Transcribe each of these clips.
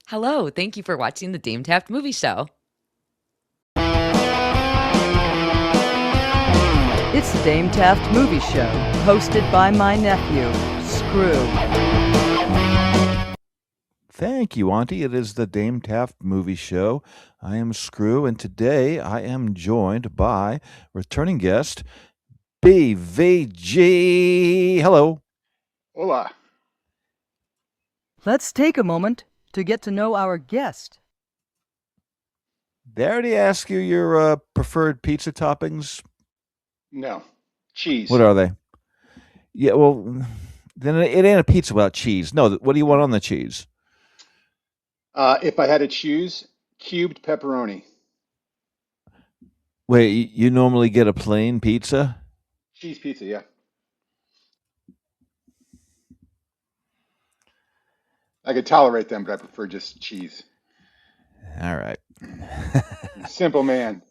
Hello, thank you for watching the Dame Taft Movie Show. It's the Dame Taft Movie Show, hosted by my nephew, Screw. Thank you, Auntie. It is the Dame Taft Movie Show. I am Screw, and today I am joined by returning guest, BVG. Hello. Hola. Let's take a moment to get to know our guest. They already asked you your preferred pizza toppings. No. Cheese. What are they? Yeah, well, then it ain't a pizza without cheese. No, what do you want on the cheese? If I had to choose, cubed pepperoni. Wait, you normally get a plain pizza? Cheese pizza, yeah. I could tolerate them, but I prefer just cheese. All right. Simple man.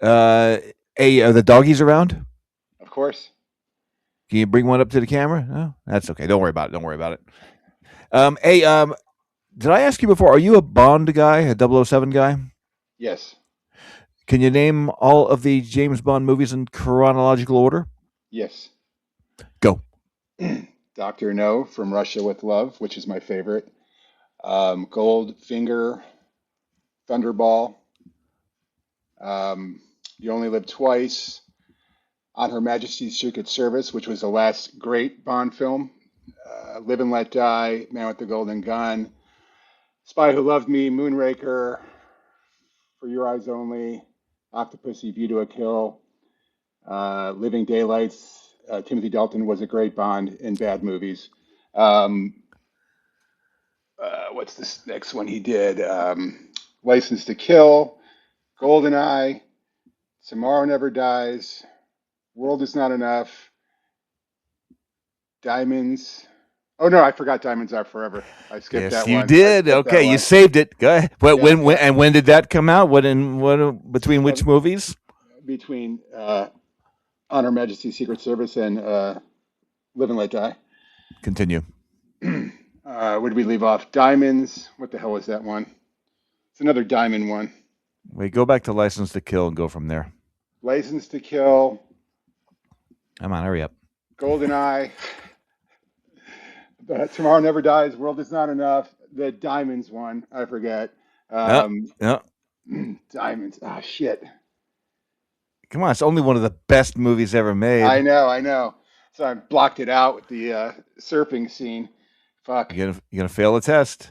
Hey, are the doggies around? Of course. Can you bring one up to the camera? No, that's okay. Don't worry about it. Don't worry about it. Hey, did I ask you before? Are you a Bond guy, a 007 guy? Yes. Can you name all of the James Bond movies in chronological order? Yes. Go. Dr. No from Russia with Love, which is my favorite. Goldfinger, Thunderball. You Only Live Twice. On Her Majesty's Secret Service, which was the last great Bond film. Live and Let Die, Man with the Golden Gun, Spy Who Loved Me, Moonraker, For Your Eyes Only, Octopussy, View to a Kill, Living Daylights. Timothy Dalton was a great Bond in bad movies. What's this next one he did? License to Kill, GoldenEye, Tomorrow Never Dies, World Is Not Enough, Diamonds. Oh no, I forgot Diamonds Are Forever. I skipped Yes, that you one. did. Okay, you saved it. Go ahead. When did that come out? Between which movies? Between On Her Majesty's Secret Service and Live and Let Die. Continue. Where did we leave off? Diamonds. What the hell was that one? It's another diamond one. Wait, go back to License to Kill and go from there. License to Kill. Come on, hurry up. GoldenEye. Tomorrow Never Dies. World Is Not Enough. The Diamonds one. I forget. Yeah. Diamonds. Ah, shit. Come on, it's only one of the best movies ever made. I know. So I blocked it out with the surfing scene. Fuck. You're gonna fail the test.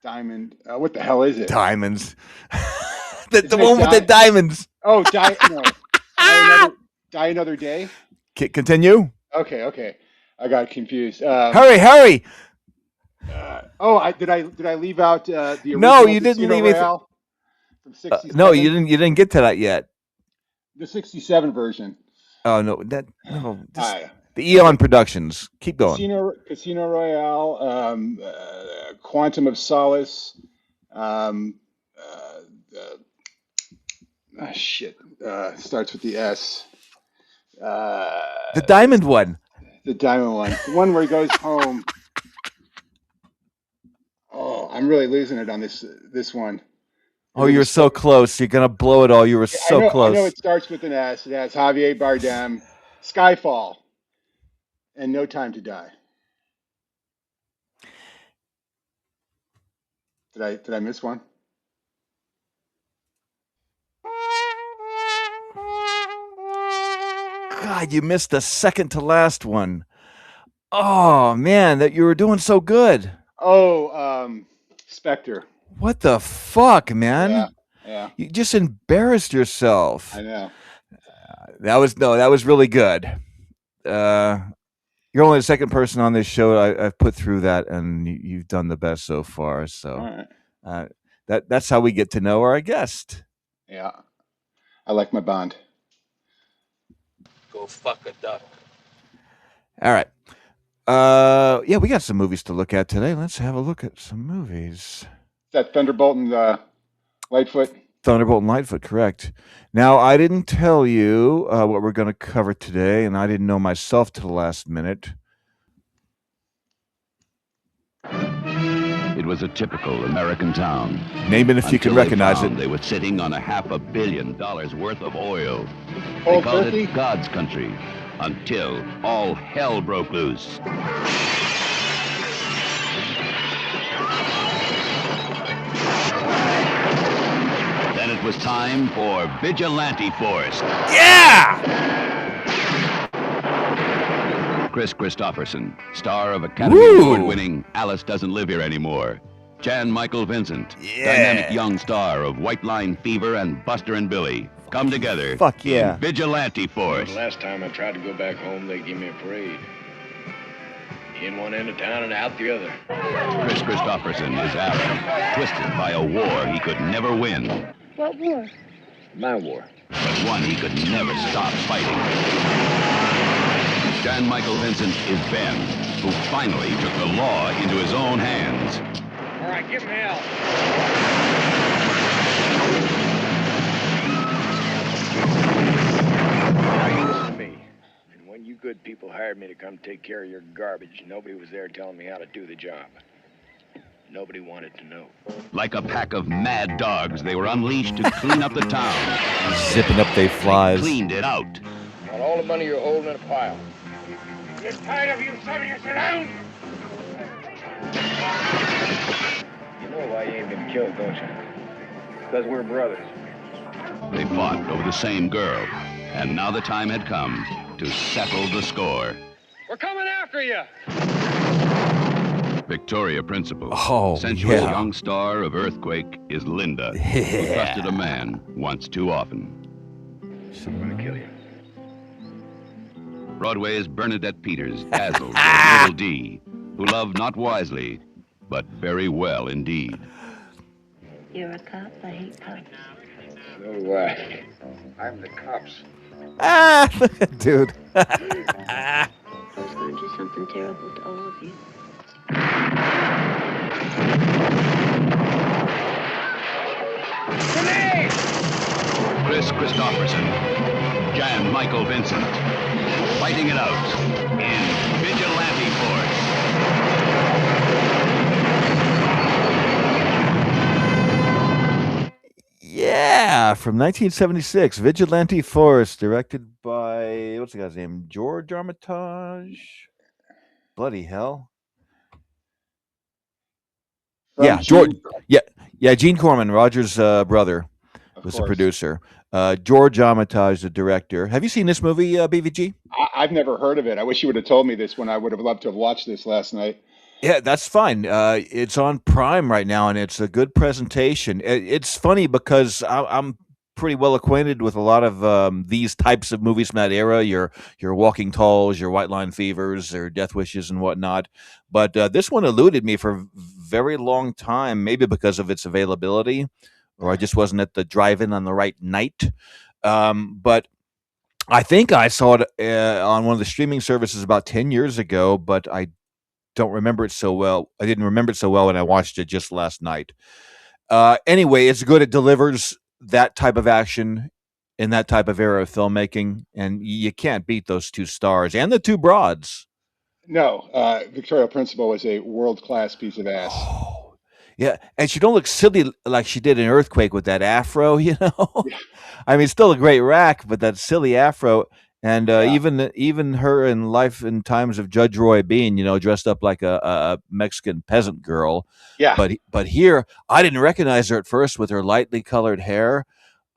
Diamond. What the hell is it? Diamonds. the one with the diamonds. Oh, Die Another Day? Continue. Okay. I got confused. Hurry. Did I leave out the original? No, you didn't leave it. From 67? No, you didn't get to that yet. The 67 version. Oh no, the Eon Productions. Keep going. Casino Royale, Quantum of Solace, starts with the S. The diamond one. The diamond one. The one where he goes home. Oh, I'm really losing it on this one. Oh, you're so close. You're going to blow it all. You were so close. I know it starts with an S. It has Javier Bardem, Skyfall, and No Time to Die. Did I miss one? God, you missed the second to last one. Oh, man, that you were doing so good. Oh, Spectre. What the fuck, man? Yeah. You just embarrassed yourself. I know. That was really good. You're only the second person on this show I've put through that, and you've done the best so far. So that's how we get to know our guest. Yeah. I like my Bond. Go fuck a duck. All right. We got some movies to look at today. Let's have a look at some movies. Is that Thunderbolt and Lightfoot? Thunderbolt and Lightfoot, correct. Now, I didn't tell you what we're going to cover today, and I didn't know myself to the last minute. It was a typical American town. Name it if you can Until they recognize found it. They were sitting on $500 million worth of oil. They Cold called turkey? it God's country until all hell broke loose. Then it was time for Vigilante Force. Yeah! Chris Christopherson, star of Academy Woo! Award-winning Alice Doesn't Live Here Anymore. Jan Michael Vincent, dynamic young star of White Line Fever and Buster and Billy, come together Fuck yeah. in Vigilante Force. The last time I tried to go back home, they gave me a parade. In one end of town and out the other. Chris Christopherson is Alan, twisted by a war he could never win, What war? My war. but one he could never stop fighting. Jan Michael Vincent is Ben, who finally took the law into his own hands. All right, give him hell. Now you listen to me. And when you good people hired me to come take care of your garbage, nobody was there telling me how to do the job. Nobody wanted to know. Like a pack of mad dogs, they were unleashed to clean up the town. Zipping up they They flies. cleaned it out. Want all the money you're holding in a pile. Get tired of you shoving us around? You know why you ain't been killed, don't you? Because we're brothers. They fought over the same girl, and now the time had come to settle the score. We're coming after you! Victoria Principal, Oh, sensual yeah. young star of Earthquake, is Linda, who trusted a man once too often. I'm gonna kill you. Broadway's Bernadette Peters dazzles as Little D, who loved not wisely, but very well indeed. You're a cop. I hate cops. So do I. I'm the cops. Ah, dude. I was going to do something terrible to all of you. Grenade! Chris Christopherson, Jan Michael Vincent, fighting it out in Vigilante Force. Yeah, from 1976, Vigilante Force, directed by, what's the guy's name? George Armitage? Bloody hell. From Yeah, George. Gene- Yeah, Gene Corman, Roger's brother, of was the course. producer. George Armitage, the director. Have you seen this movie, BVG? I've never heard of it. I wish you would have told me this when I would have loved to have watched this last night. Yeah, that's fine. It's on Prime right now, and it's a good presentation. It's funny because I'm pretty well acquainted with a lot of these types of movies from that era. Your Walking Talls, your White Line Fevers, or Death Wishes, and whatnot. But this one eluded me for a very long time, maybe because of its availability, or I just wasn't at the drive-in on the right night. But I think I saw it on one of the streaming services about 10 years ago, but I don't remember it so well. I didn't remember it so well when I watched it just last night. Anyway, it's good. It delivers that type of action in that type of era of filmmaking, and you can't beat those two stars and the two broads. No, Victoria Principal was a world-class piece of ass. Oh, yeah, and she don't look silly like she did in Earthquake with that afro, you know. Yeah. I mean, still a great rack, but that silly afro, and Yeah. even her in Life and Times of Judge Roy Bean, you know, dressed up like a Mexican peasant girl. Yeah. But here, I didn't recognize her at first with her lightly colored hair.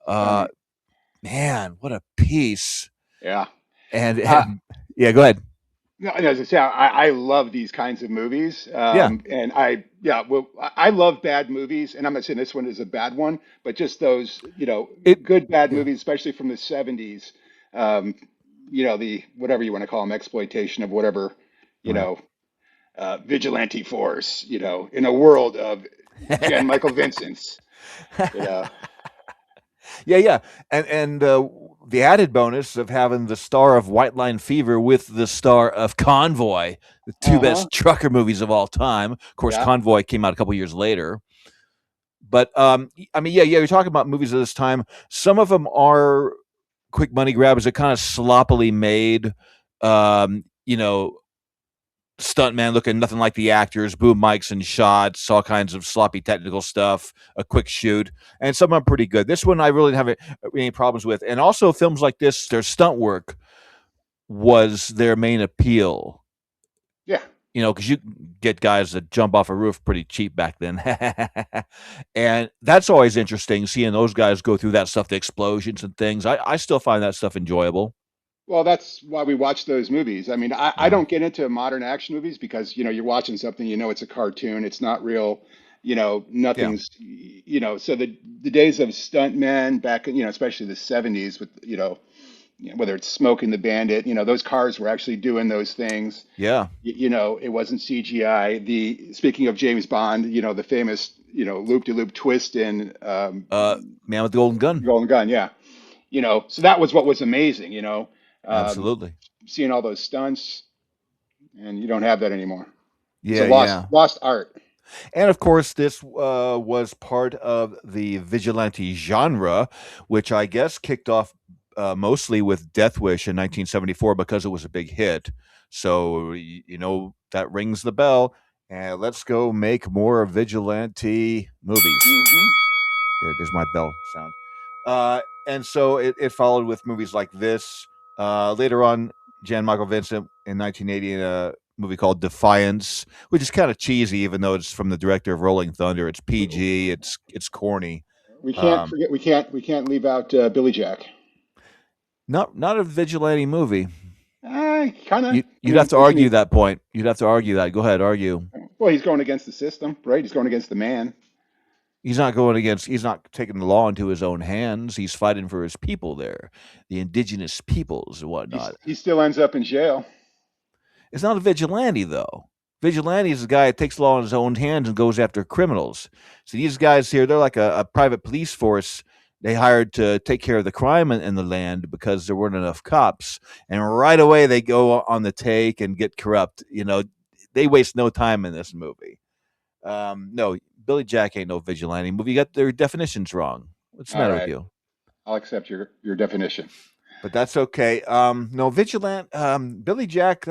Man, what a piece! Yeah. And yeah, go ahead. No, as I say, I love these kinds of movies. Yeah. And I love bad movies, and I'm not saying this one is a bad one, but just those, good bad yeah. movies, especially from the 70s. The whatever you want to call them, exploitation of whatever, Vigilante Force, in a world of Jan Michael Vincent's, Yeah, and the added bonus of having the star of White Line Fever with the star of Convoy, the two best trucker movies of all time. Of course, Yeah. Convoy came out a couple years later. But I mean, yeah, you're talking about movies of this time. Some of them are quick money grabs. They're kind of sloppily made. stuntman looking nothing like the actors, boom mics and shots, all kinds of sloppy technical stuff, a quick shoot, and some are pretty good. This one I really haven't any problems with. And also films like this, their stunt work was their main appeal. Yeah. Because you get guys that jump off a roof pretty cheap back then. And that's always interesting, seeing those guys go through that stuff, the explosions and things. I still find that stuff enjoyable. Well, that's why we watch those movies. I mean, I Yeah. don't get into modern action movies because, you're watching something, it's a cartoon, it's not real, Yeah. nothing's, so the days of stuntmen back, especially the 70s with, whether it's Smoking the Bandit, those cars were actually doing those things. Yeah. It wasn't CGI. Speaking of James Bond, the famous, loop-de-loop twist in Man with the Golden Gun. Golden Gun, yeah. So that was what was amazing, um, Absolutely. seeing all those stunts, and you don't have that anymore. It's a Yeah, yeah. lost art. And of course, this was part of the vigilante genre, which I guess kicked off mostly with Death Wish in 1974 because it was a big hit. So, that rings the bell. And let's go make more vigilante movies. Hmm. There's my bell sound. And so it followed with movies like this. Later on, Jan Michael Vincent in 1980 in a movie called Defiance, which is kind of cheesy, even though it's from the director of Rolling Thunder. It's PG. It's corny. We can't Um, forget. We can't leave out Billy Jack. not a vigilante movie. Kind of. You'd have to argue that point. You'd have to argue that. Go ahead, argue. Well, he's going against the system, right? He's going against the man. He's not taking the law into his own hands. He's fighting for his people there, the indigenous peoples and whatnot. He still ends up in jail. It's not a vigilante, though. Vigilante is a guy that takes the law in his own hands and goes after criminals. So these guys here, they're like a private police force they hired to take care of the crime in the land because there weren't enough cops. And right away they go on the take and get corrupt. They waste no time in this movie. No, Billy Jack ain't no vigilante movie. You got their definitions wrong. What's the All matter right. with you? I'll accept your definition. But that's okay. No, Billy Jack,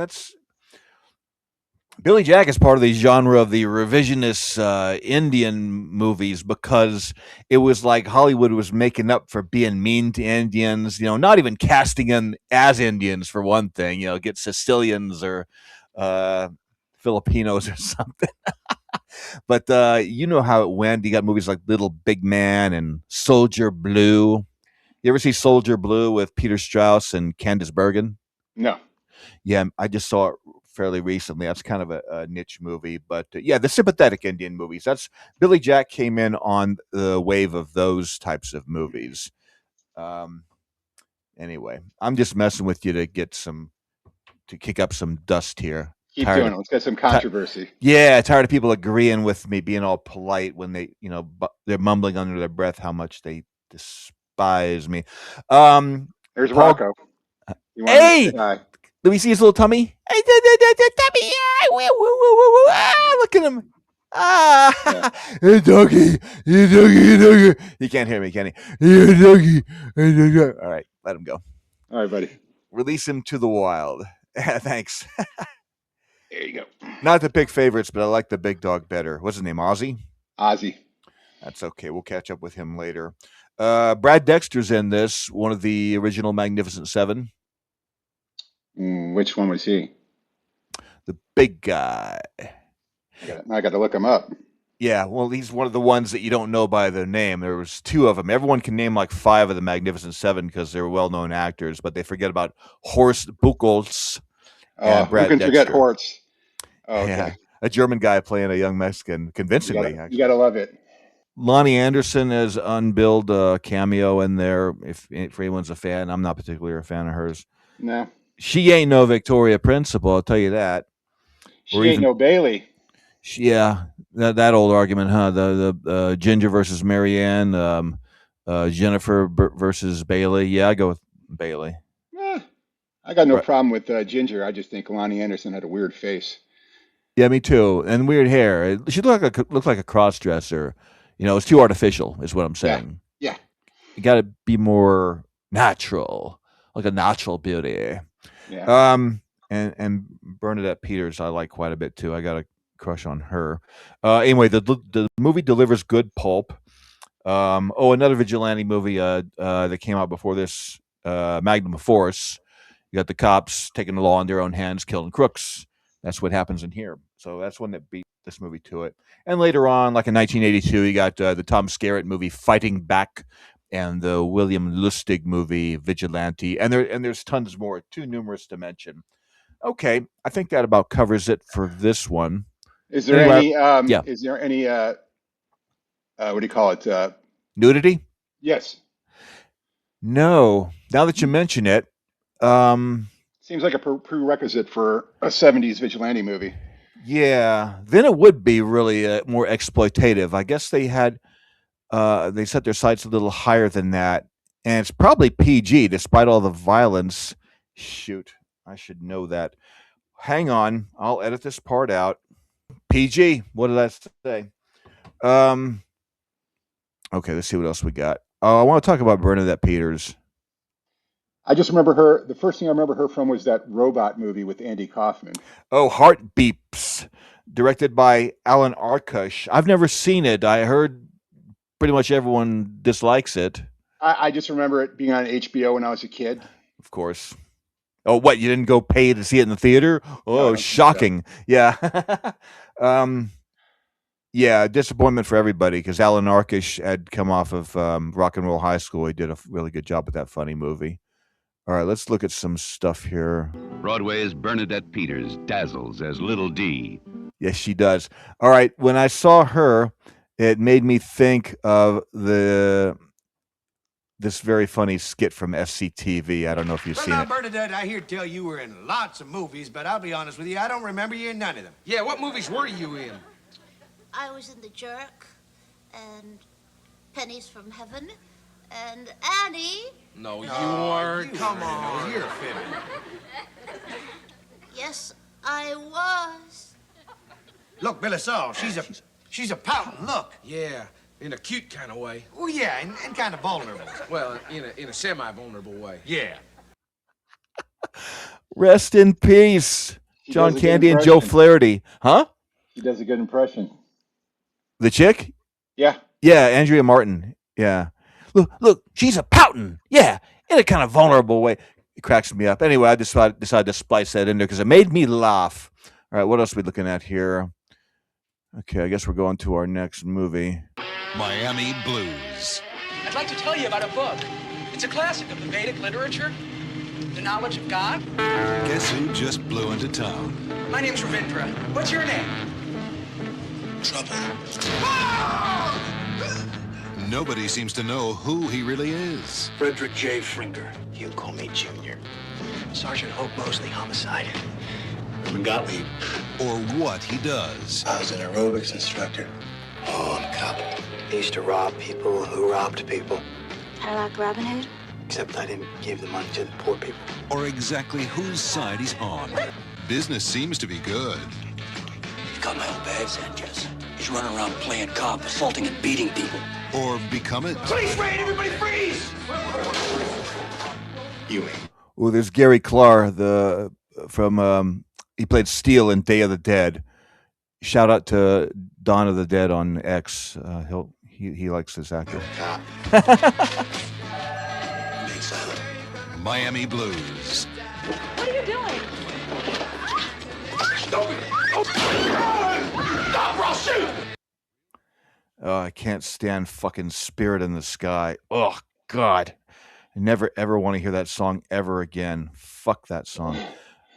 Billy Jack is part of the genre of the revisionist Indian movies because it was like Hollywood was making up for being mean to Indians, not even casting them as Indians for one thing, get Sicilians or Filipinos or something. But you know how it went. You got movies like Little Big Man and Soldier Blue. You ever see Soldier Blue with Peter Strauss and Candice Bergen? No. Yeah, I just saw it fairly recently. That's kind of a niche movie, but yeah, the sympathetic Indian movies. That's Billy Jack came in on the wave of those types of movies. Anyway, I'm just messing with you to kick up some dust here. Keep Tired doing of- it. Let's get some controversy. Yeah, tired of people agreeing with me, being all polite when they're mumbling under their breath how much they despise me. There's Paul- Rocco. You Hey! want to say hi? Let me see his little tummy. Hey, tummy! Look at him. Hey, doggy. Hey, doggy. He can't hear me, can he? Hey, doggy. Hey, doggy. All right, let him go. All right, buddy. Release him to the wild. Thanks. There you go. Not to pick favorites, but I like the big dog better. What's his name? Ozzy? Ozzy. That's okay. We'll catch up with him later. Brad Dexter's in this, one of the original Magnificent Seven. Which one was he? The big guy. I got to look him up. Yeah, well, he's one of the ones that you don't know by their name. There was two of them. Everyone can name like five of the Magnificent Seven because they're well-known actors, but they forget about Horst Buchholz and Who Brad can forget Dexter. Hortz? Oh, okay. Yeah, a German guy playing a young Mexican, convincingly. You got to love it. Lonnie Anderson has unbilled cameo in there. If anyone's a fan, I'm not particularly a fan of hers. No. She ain't no Victoria Principal, I'll tell you that. She ain't no Bailey. Yeah, that old argument, huh? The Ginger versus Marianne, Jennifer versus Bailey. Yeah, I go with Bailey. I got no Right. problem with Ginger. I just think Lonnie Anderson had a weird face. Yeah, me too. And weird hair. She looked like a cross dresser. It's too artificial, is what I'm saying. Yeah. You got to be more natural, like a natural beauty. Yeah. and Bernadette Peters I like quite a bit too. I got a crush on her. Anyway, the movie delivers good pulp. Another vigilante movie that came out before this, Magnum Force. You got the cops taking the law in their own hands, killing crooks. That's what happens in here. So that's one that beat this movie to it. And later on, like in 1982, you got the Tom Skerritt movie Fighting Back, and the William Lustig movie Vigilante, and there's tons more, too numerous to mention. Okay, I think that about covers it for this one. Is there Anyway, any? yeah. Is there any? What do you call it? Nudity? Yes. No. Now that you mention it, Seems like a prerequisite for a '70s vigilante movie. yeah, then it would be really more exploitative. I guess they set their sights a little higher than that, and it's probably PG despite all the violence. Shoot, I should know that. Hang on, I'll edit this part out. PG. What did I say? Okay, let's see what else we got. I want to talk about Bernadette Peters. I just remember her. The first thing I remember her from was that robot movie with Andy Kaufman. Oh, Heart Beeps, directed by Alan Arkush. I've never seen it. I heard pretty much everyone dislikes it. I just remember it being on HBO when I was a kid. Of course. Oh, what? You didn't go pay to see it in the theater? Oh, No, shocking. Yeah. Yeah, disappointment for everybody because Alan Arkush had come off of Rock and Roll High School. He did a really good job with that funny movie. All right, let's look at some stuff here. Broadway's Bernadette Peters dazzles as Little D. Yes, she does. All right, when I saw her, it made me think of this very funny skit from SCTV. I don't know if you've seen Now, it. Bernadette, I hear tell you were in lots of movies, but I'll be honest with you, I don't remember you in none of them. Yeah, what movies were you in? I was in The Jerk, and Pennies from Heaven, and Annie. No, you weren't. Come on, you're fibbing. Yes, I was. Look, Billy Saul, she's a pouting look. Yeah, in a cute kind of way. Oh, yeah, and kind of vulnerable. Well, in a semi-vulnerable way. Yeah. Rest in peace, She John does a good Candy and Joe impression. Flaherty. Huh? He does a good impression. The chick? Yeah. Yeah, Andrea Martin. Yeah. Look, she's a pouting. Yeah, in a kind of vulnerable way. It cracks me up. Anyway, I decided to splice that in there because it made me laugh. All right, what else are we looking at here? Okay, I guess we're going to our next movie. Miami Blues. I'd like to tell you about a book. It's a classic of the Vedic literature, the knowledge of God. Guess who just blew into town? My name's Ravindra. What's your name? Trouble. Nobody seems to know who he really is. Frederick J. Fringer. You call me Junior. Sergeant Hope Mosley, homicide. Urban Gottlieb. Or what he does. I was an aerobics instructor. Oh, I'm a cop. I used to rob people who robbed people. I like Robin Hood. Except I didn't give the money to the poor people. Or exactly whose side he's on. Business seems to be good. You got my old bag, Sanchez. He's running around playing cop, assaulting and beating people. Or become it. Police raid, everybody freeze! You ain't. Oh, there's Gary Clark, from he played Steel in Day of the Dead. Shout out to Dawn of the Dead on X. He likes this actor. Cop. Big silent. Miami Blues. What are you doing? Oh, I can't stand fucking Spirit in the Sky. Oh, God. I never, ever want to hear that song ever again. Fuck that song.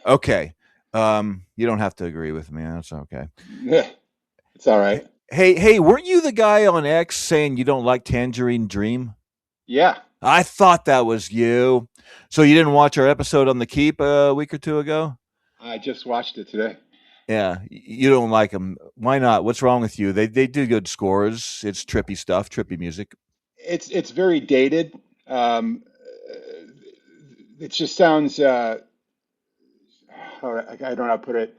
Okay. You don't have to agree with me. That's okay. Yeah. It's all right. Hey, weren't you the guy on X saying you don't like Tangerine Dream? Yeah. I thought that was you. So you didn't watch our episode on The Keep a week or two ago? I just watched it today. Yeah, you don't like them. Why not? What's wrong with you? They do good scores. It's trippy stuff, trippy music. It's very dated. It just sounds. I don't know how to put it.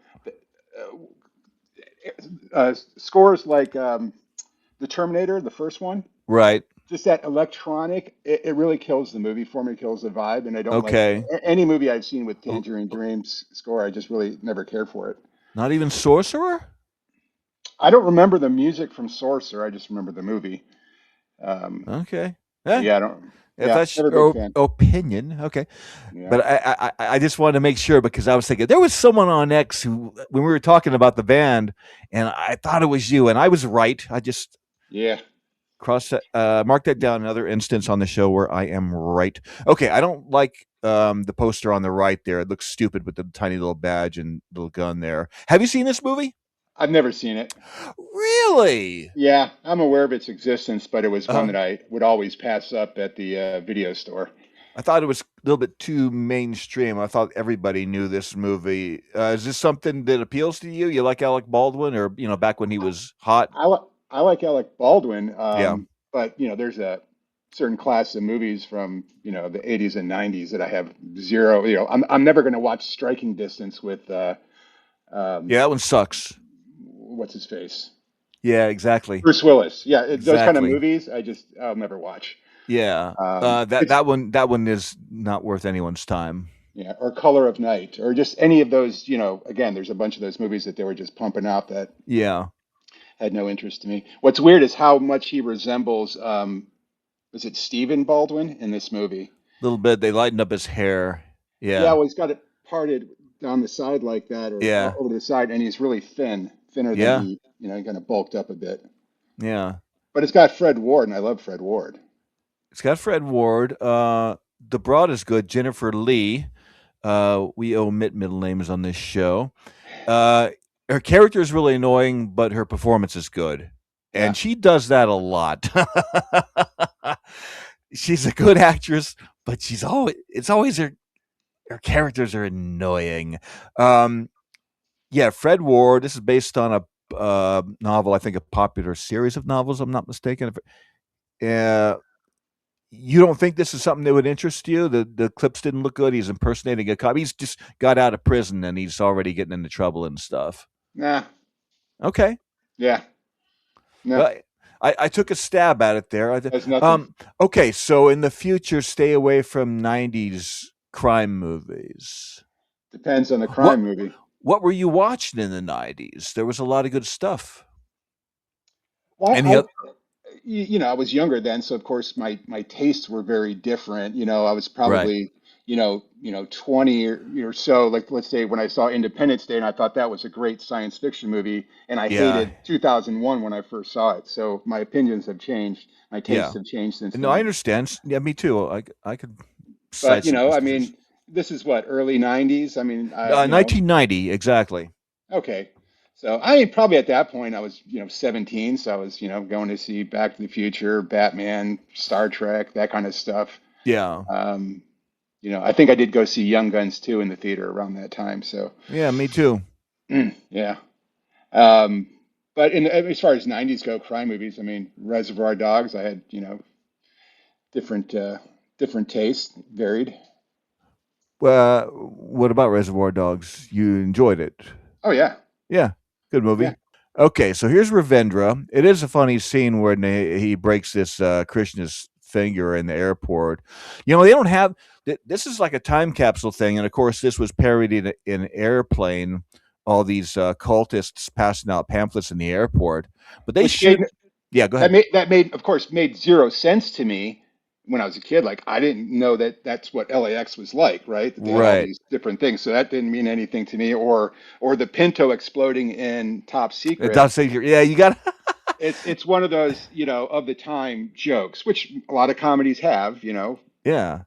Scores like the Terminator, the first one. Right. just that electronic, it really kills the movie for me, kills the vibe, and I don't like Okay. any movie I've seen with Tangerine Dream's score. I just really never cared for it. Not even Sorcerer? I don't remember the music from Sorcerer. I just remember the movie. Um, Okay. but Eh, yeah, I don't. if Yeah, that's never a big your fan. opinion, okay. Yeah, But I just wanted to make sure because I was thinking there was someone on X who, when we were talking about the band, and I thought it was you, and I was right. I just yeah. mark that down. Another instance on the show where I am right. Okay, I don't like the poster on the right there. It looks stupid with the tiny little badge and little gun there. Have you seen this movie? I've never seen it. Really? Yeah, I'm aware of its existence, but it was one Uh, that I would always pass up at the video store. I thought it was a little bit too mainstream. I thought everybody knew this movie. Is this something that appeals to you? You like Alec Baldwin, or back when he was hot? I like Alec Baldwin, Yeah. but there's a certain class of movies from the 80s and 90s that I have zero. I'm never going to watch Striking Distance with um, Yeah, that one sucks. what's his face, Yeah, exactly. Bruce Willis. Yeah, those kind of Exactly. movies I'll never watch. Yeah. That It's that one is not worth anyone's time. yeah, or Color of Night, or just any of those. Again, there's a bunch of those movies that they were just pumping out that Yeah. had no interest to me. What's weird is how much he resembles. Was it Stephen Baldwin in this movie? A little bit. They lightened up his hair. Yeah, Yeah. well, he's got it parted down the side like that, or Yeah. over the side, and he's really thinner than Yeah. he kind of bulked up a bit. Yeah. But it's got Fred Ward, and I love Fred Ward. It's got Fred Ward. The broad is good. Jennifer Lee. We omit middle names on this show. Her character is really annoying, but her performance is good. Yeah. And she does that a lot. She's a good actress, but it's always her characters are annoying. Yeah, Fred Ward. This is based on a novel, I think a popular series of novels, I'm not mistaken. You don't think this is something that would interest you? The clips didn't look good. He's impersonating a cop. He's just got out of prison and he's already getting into trouble and stuff. Nah. Okay. Yeah. No. Well, I took a stab at it there. That's nothing. Okay, so in the future, stay away from 90s crime movies. Depends on the crime movie. What were you watching in the 90s? There was a lot of good stuff. Well, Any other? I was younger then, so of course my tastes were very different. I was Right. probably 20 or so. Like, let's say when I saw Independence Day, and I thought that was a great science fiction movie, and I Yeah. hated 2001 when I first saw it. So my opinions have changed. My tastes have changed since No, I then. understand. Yeah, me too. I could But cite some I instances. mean, this is what, early 90s. I mean, 1990, exactly. okay. So I mean, probably at that point I was 17, so I was going to see Back to the Future, Batman, Star Trek, that kind of stuff. Yeah. I think I did go see Young Guns too in the theater around that time. So Yeah, me too. yeah. But as far as 90s go, crime movies, I mean, Reservoir Dogs, I had different different tastes, varied. What about Reservoir Dogs? You enjoyed it? Oh yeah. Yeah, good movie. Yeah. Okay, so here's Ravindra. It is a funny scene where he breaks this Krishna's finger in the airport. They don't have this is like a time capsule thing, and of course, this was parodied in Airplane. All these cultists passing out pamphlets in the airport, but they Which shoot. made- Yeah, go ahead. That made, of course, made zero sense to me when I was a kid. Like, I didn't know that that's what LAX was like, right? That they had all Right. these different things. So that didn't mean anything to me. Or the Pinto exploding in Top Secret. Yeah, you got. It's one of those, of the time jokes, which a lot of comedies have, Yeah.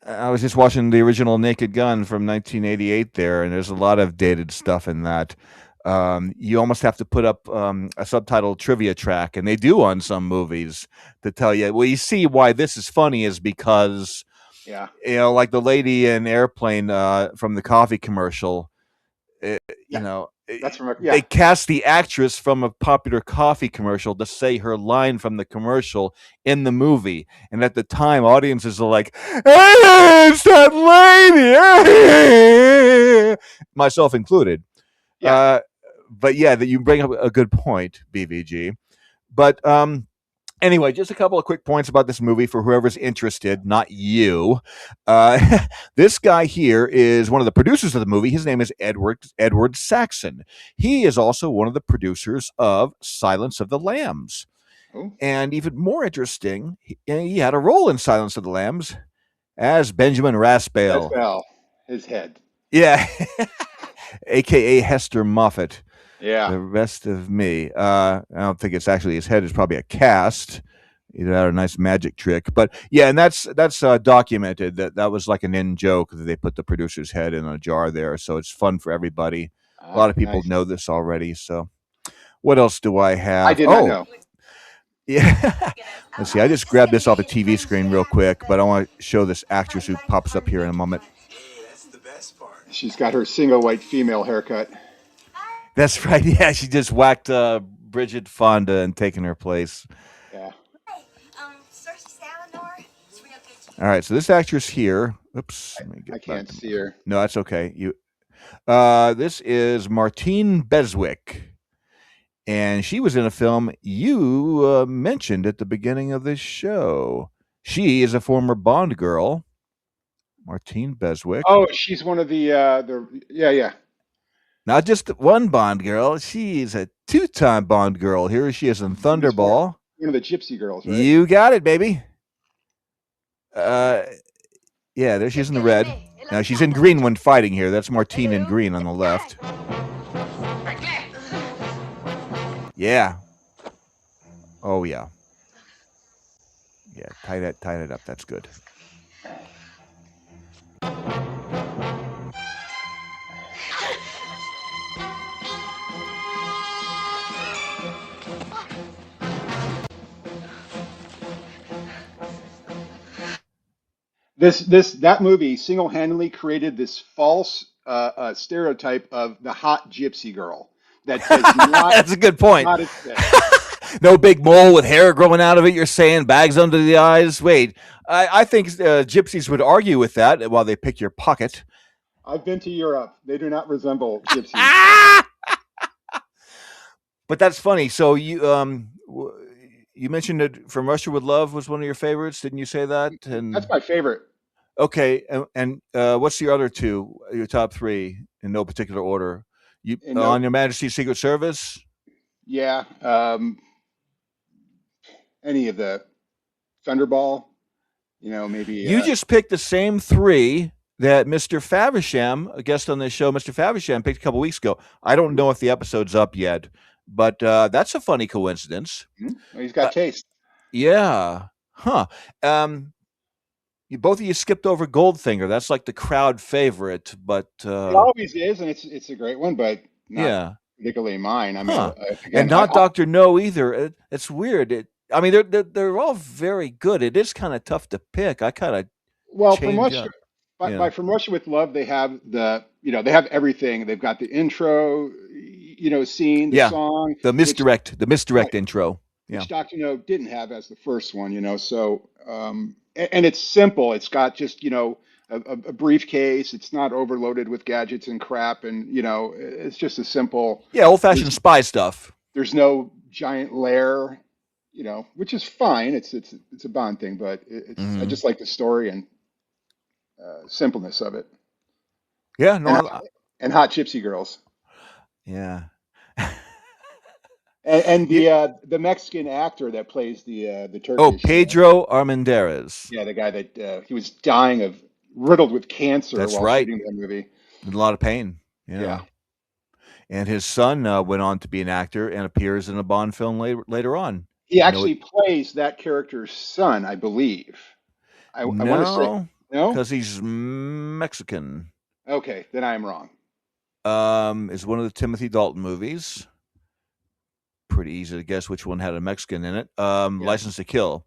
I was just watching the original Naked Gun from 1988 there, and there's a lot of dated stuff in that. You almost have to put up a subtitle trivia track, and they do on some movies to tell you, well, you see why this is funny is because, Yeah. like the lady in Airplane from the coffee commercial, That's from they cast the actress from a popular coffee commercial to say her line from the commercial in the movie. And at the time, audiences are like, hey, it's that lady, myself included. Yeah. But yeah, that you bring up a good point, BVG. But Anyway, just a couple of quick points about this movie for whoever's interested, not you. Uh, this guy here is one of the producers of the movie. His name is Edward Saxon. He is also one of the producers of Silence of the Lambs. Oh. And even more interesting, he had a role in Silence of the Lambs as Benjamin Raspail. Raspail, his head. Yeah, a.k.a. Hester Moffat. Yeah. The rest of me. I don't think it's actually his head. It's probably a cast. Either that or a nice magic trick. But yeah, and that's documented. That was like an in joke that they put the producer's head in a jar there. So it's fun for everybody. A lot of people know this already. So what else do I have? I did not know. Yeah. Let's see. I just grabbed this off the TV screen real quick, but I want to show this actress who pops up here in a moment. That's the best part. She's got her single white female haircut. That's right. Yeah, she just whacked Bridget Fonda and taken her place. Yeah. All right, so this actress here. Oops. I can't see her. No, that's okay. This is Martine Beswick. And she was in a film you mentioned at the beginning of this show. She is a former Bond girl, Martine Beswick. Oh, she's one of the yeah. Not just one Bond girl. She's a two-time Bond girl. Here she is in Thunderball. One of the gypsy girls, right? You got it, baby. Yeah, there she is in the red. Now she's in green when fighting here. That's Martine in green on the left. Yeah. Oh yeah. Yeah, tie it up. That's good. That movie single-handedly created this false stereotype of the hot gypsy girl. That does not. That's a good point. Not exist. No big mole with hair growing out of it. You're saying bags under the eyes. Wait, I think gypsies would argue with that while they pick your pocket. I've been to Europe. They do not resemble gypsies. But that's funny. So you mentioned that From Russia with Love was one of your favorites. Didn't you say that? And that's my favorite. Okay, and what's your other two? Your top three in no particular order. On Your Majesty's Secret Service. Yeah. Any of the Thunderball. Maybe. You just picked the same three that Mr. Faversham, a guest on this show, Mr. Faversham, picked a couple weeks ago. I don't know if the episode's up yet, but that's a funny coincidence. Well, he's got taste. Yeah. Huh. Both of you skipped over Goldfinger. That's like the crowd favorite, but it always is, and it's a great one, but not particularly mine. I mean, again, and not Dr. No either. It's weird. They're all very good. It is kind of tough to pick. I kind of From Russia with Love, they have they have everything. They've got the intro, scene, the song, the misdirect intro, which Dr. No didn't have as the first one. So and it's simple. It's got just a briefcase. It's not overloaded with gadgets and crap, and it's just a simple old-fashioned spy stuff. There's no giant lair, which is fine. It's a Bond thing, but I just like the story and simpleness of it. Yeah, and hot gypsy girls. Yeah. And the Mexican actor that plays the Turkish. Oh, Pedro Armendáriz. Yeah, the guy that he was dying riddled with cancer while shooting that movie. In a lot of pain. Yeah. And his son went on to be an actor and appears in a Bond film later on. He actually plays that character's son, I believe. I want to say no, because he's Mexican. Okay, then I am wrong. Is one of the Timothy Dalton movies. Pretty easy to guess which one had a Mexican in it. License to Kill.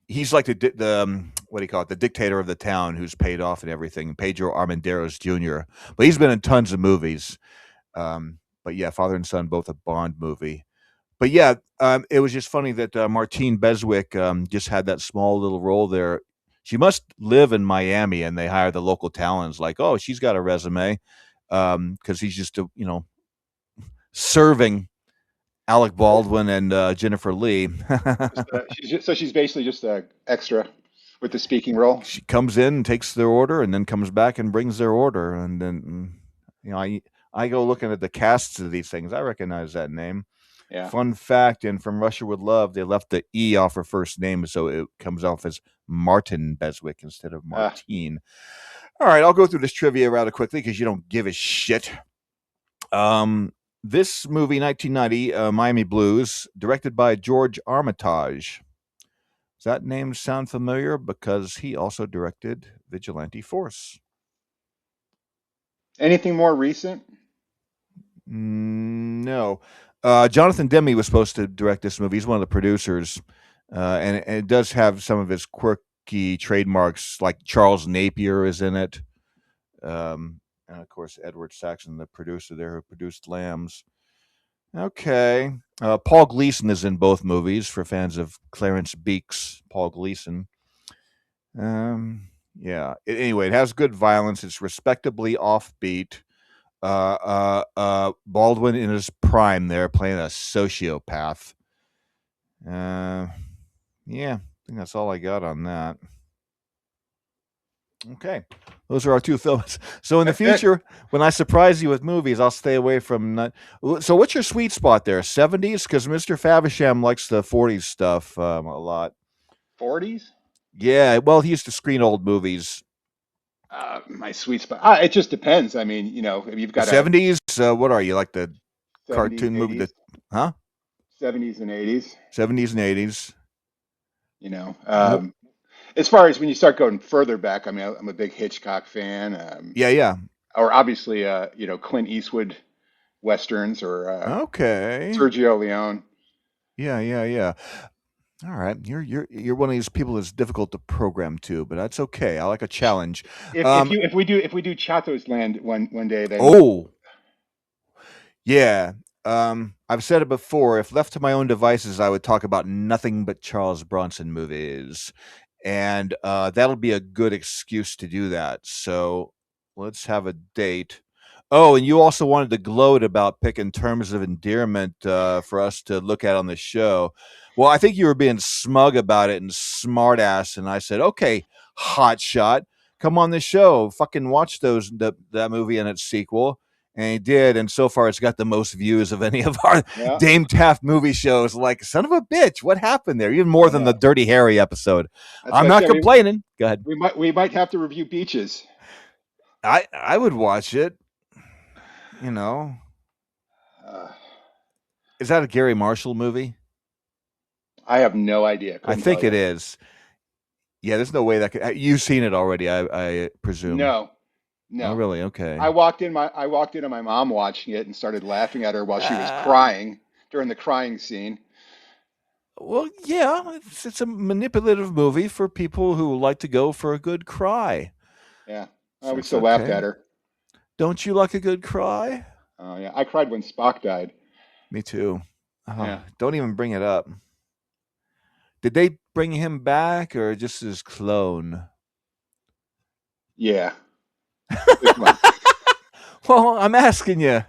He's like the what do you call it? The dictator of the town who's paid off and everything. Pedro Armendáriz Jr. But he's been in tons of movies. But yeah, father and son, both a Bond movie. But yeah, it was just funny that Martine Beswick just had that small little role there. She must live in Miami, and they hire the local talents. Like, oh, she's got a resume, because he's just serving Alec Baldwin and Jennifer Lee. She's basically just a extra with the speaking role. She comes in, takes their order, and then comes back and brings their order. And then, I go looking at the casts of these things. I recognize that name. Yeah. Fun fact: in From Russia with Love, they left the E off her first name, so it comes off as Martin Beswick instead of Martine. All right, I'll go through this trivia rather quickly because you don't give a shit. This movie, 1990, Miami Blues, directed by George Armitage. Does that name sound familiar? Because he also directed Vigilante Force. Anything more recent? No. Jonathan Demme was supposed to direct this movie. He's one of the producers. And it does have some of his quirky trademarks, like Charles Napier is in it. And of course, Edward Saxon, the producer there who produced Lambs. Okay. Paul Gleason is in both movies for fans of Clarence Beeks. Paul Gleason. Yeah. Anyway, it has good violence. It's respectably offbeat. Baldwin in his prime there, playing a sociopath. Yeah, I think that's all I got on that. Okay, those are our two films. So in the future, when I surprise you with movies, I'll stay away from. So what's your sweet spot there? 70s? Because Mr. Favisham likes the 40s stuff a lot. 40s? Yeah, well, he used to screen old movies. My sweet spot. It just depends. I mean, you've got the 70s. What are you, like the 70s, cartoon 80s, movie? Huh? 70s and 80s. 70s and 80s. As far as when you start going further back, I mean, I'm a big Hitchcock fan. Yeah. Or obviously, Clint Eastwood westerns or okay, Sergio Leone. Yeah. All right, you're one of these people that's difficult to program to, but that's okay. I like a challenge. If we do Chato's Land one day, then yeah. I've said it before. If left to my own devices, I would talk about nothing but Charles Bronson movies, and that'll be a good excuse to do that. So let's have a date. Oh, and you also wanted to gloat about picking terms of endearment for us to look at on the show. Well, I think you were being smug about it and smartass, and I said, "Okay, hotshot, come on the show, fucking watch that movie and its sequel." And he did, and so far it's got the most views of any of our Dame Taft movie shows. Like, son of a bitch, what happened there? Even more than the Dirty Harry episode. I'm not complaining. Go ahead. We might have to review Beaches. I would watch it. Is that a Gary Marshall movie? I have no idea. I think it is. Yeah, there's no way that could. You've seen it already, I presume. No. Oh, really? Okay. I walked in on my mom watching it and started laughing at her while she was crying during the crying scene. Well, yeah, it's a manipulative movie for people who like to go for a good cry. Yeah, I still laughed at her. Don't you like a good cry? Oh yeah, I cried when Spock died. Me too. Don't even bring it up. Did they bring him back or just his clone? Yeah. Well, I'm asking you.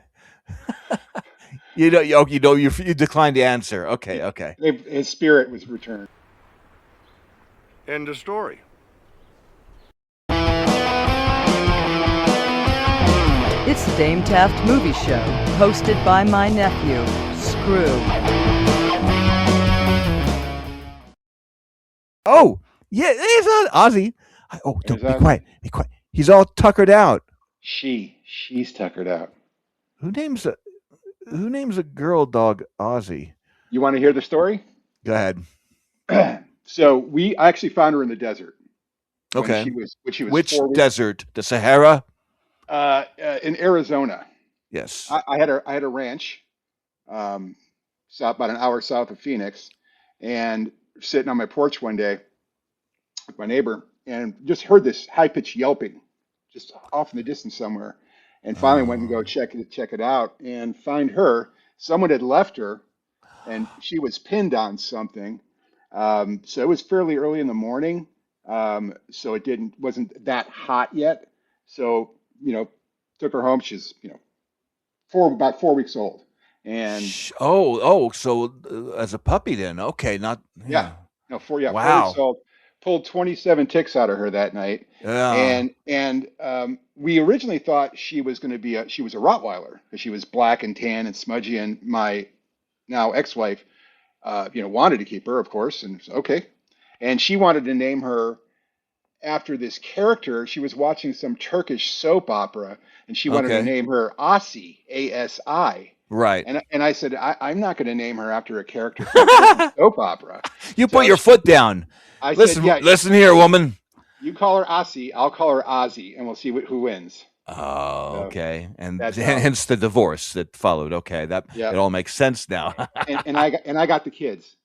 You declined the answer. Okay. His spirit was returned. End of story. It's the Dame Taft Movie Show, hosted by my nephew, Screww. Oh, yeah, it's Ozzy. Don't be quiet. Be quiet. He's all tuckered out. She's tuckered out. Who names a girl dog Ozzy? You want to hear the story? Go ahead. So I actually found her in the desert. Okay. Which desert? The Sahara? In Arizona. Yes. I had a ranch, about an hour south of Phoenix, and sitting on my porch one day with my neighbor, and just heard this high-pitched yelping, just off in the distance somewhere, and finally went and go check it out, and find her. Someone had left her, and she was pinned on something. So it was fairly early in the morning. So it wasn't that hot yet. So took her home. She's about 4 weeks old, And So as a puppy then, okay, not yeah, no, 40 wow, years old. Pulled 27 ticks out of her that night. yeah, And we originally thought she was going to be she was a Rottweiler because she was black and tan and smudgy. And my now ex-wife, wanted to keep her, of course, and it's okay. And she wanted to name her after this character. She was watching some Turkish soap opera, and she wanted to okay, name her Asi, A-S-I. right. And I said, I'm not going to name her after a character from a Turkish soap opera. You put So your foot down. I said, yeah, Listen here, woman. you call her Asi, I'll call her Ozzy, and we'll see who wins. Oh, So okay, and that's how. hence the divorce that followed. Okay, that Yeah, it all makes sense now. and I got the kids.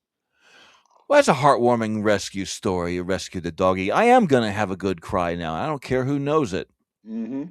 Well, that's a heartwarming rescue story. You rescued the doggy. I am gonna have a good cry now. I don't care who knows it. Hmm.